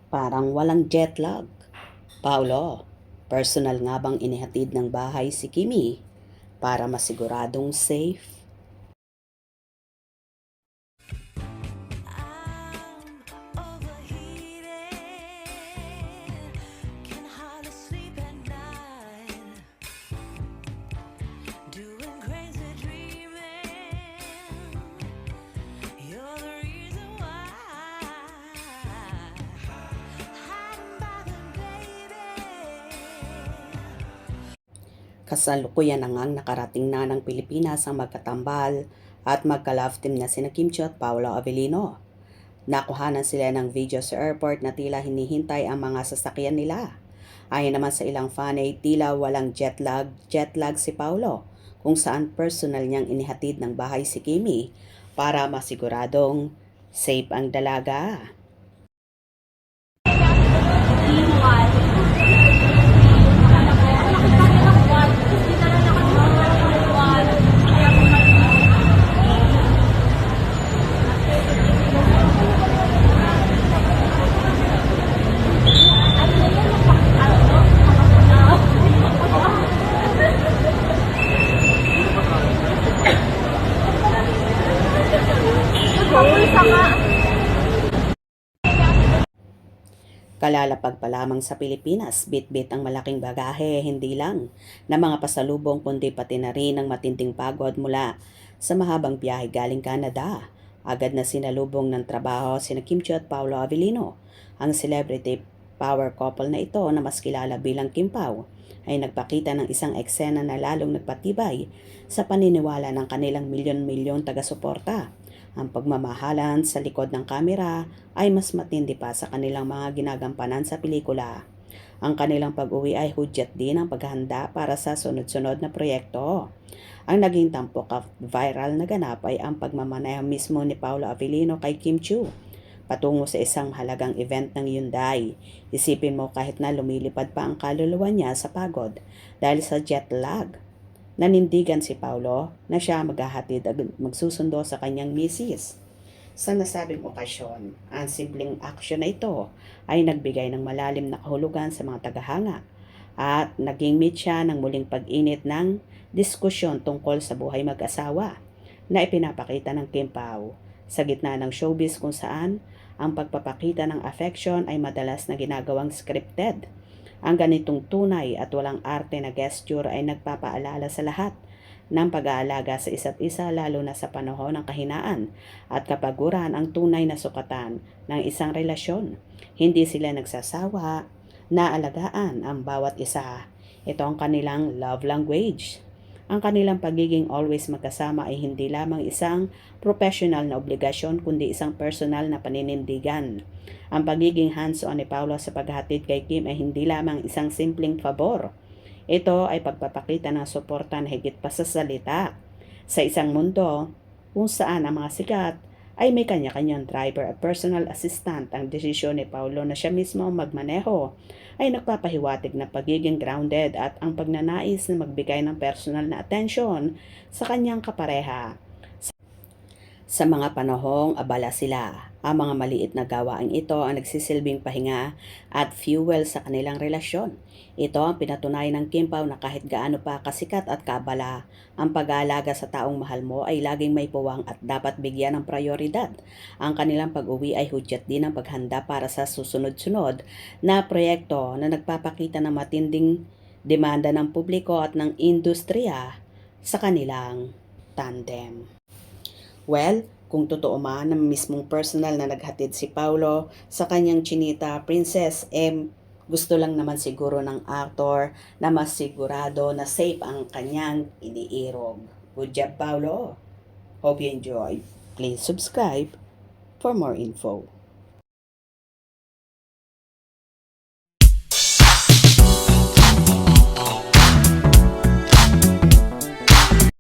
Parang walang jet lag. Paulo, personal nga bang inihatid ng bahay si Kimi para masiguradong safe? I'm overheated, can hardly sleep at night, doing crazy dreaming. You're the reason why, hiding by the baby. Kasalukuyan na ngang nakarating na ng Pilipinas ang magkatambal at magka-love team na sina Kim Chiu at Paolo Avellino. Nakuhanan sila ng video sa airport na tila hinihintay ang mga sasakyan nila. Ayon naman sa ilang fan ay tila walang jet lag si Paolo kung saan personal niyang inihatid ng bahay si Kimi para masiguradong safe ang dalaga. Kalalapag pa lamang sa Pilipinas, bit-bit ang malaking bagahe, hindi lang na mga pasalubong kundi pati na rin ang matinding pagod mula sa mahabang biyahe galing Canada. Agad na sinalubong ng trabaho sina Kim Chiu at Paolo Avellino. Ang celebrity power couple na ito na mas kilala bilang Kim Pao ay nagpakita ng isang eksena na lalong nagpatibay sa paniniwala ng kanilang milyon-milyon taga-suporta. Ang pagmamahalan sa likod ng kamera ay mas matindi pa sa kanilang mga ginagampanan sa pelikula. Ang kanilang pag-uwi ay hudyat din ang paghahanda para sa sunod-sunod na proyekto. Ang naging tampok at viral na ganap ay ang pagmamaneho mismo ni Paolo Avellino kay Kim Chiu patungo sa isang halagang event ng Hyundai. Isipin mo kahit na lumilipad pa ang kaluluwa niya sa pagod dahil sa jet lag. Nanindigan si Paulo na siya maghahatid at magsusundo sa kanyang misis. Sa nasabing okasyon, ang simpleng aksyon na ito ay nagbigay ng malalim na kahulugan sa mga tagahanga at naging meet siya ng muling pag-init ng diskusyon tungkol sa buhay mag-asawa na ipinapakita ng Kim Pao sa gitna ng showbiz kung saan ang pagpapakita ng affection ay madalas na ginagawang scripted. Ang ganitong tunay at walang arte na gesture ay nagpapaalala sa lahat ng pag-aalaga sa isa't isa lalo na sa panahon ng kahinaan at kapaguran ang tunay na sukatan ng isang relasyon. Hindi sila nagsasawa na alagaan ang bawat isa. Ito ang kanilang love language. Ang kanilang pagiging always magkasama ay hindi lamang isang professional na obligasyon kundi isang personal na paninindigan. Ang pagiging hands-on ni Paolo sa paghatid kay Kim ay hindi lamang isang simpleng pabor. Ito ay pagpapakita ng suporta na higit pa sa salita. Sa isang mundo kung saan ang mga sikat ay may kanya-kanyang driver at personal assistant, ang desisyon ni Paolo na siya mismo ang magmaneho ay nagpapahiwatig na pagiging grounded at ang pagnanais na magbigay ng personal na atensyon sa kanyang kapareha. Sa mga panahong abala sila, ang mga maliit na gawain ito ang nagsisilbing pahinga at fuel sa kanilang relasyon. Ito ang pinatunayan ng Kim Pao na kahit gaano pa kasikat at kaabala, ang pag-aalaga sa taong mahal mo ay laging may puwang at dapat bigyan ng prioridad. Ang kanilang pag-uwi ay hudyat din ng paghanda para sa susunod-sunod na proyekto na nagpapakita ng matinding demanda ng publiko at ng industriya sa kanilang tandem. Well, kung totoo man na mismong personal na naghatid si Paulo sa kanyang chinita princess, gusto lang naman siguro ng actor na mas sigurado na safe ang kanyang iniirog. Good job, Paulo. Hope you enjoy. Please subscribe for more info.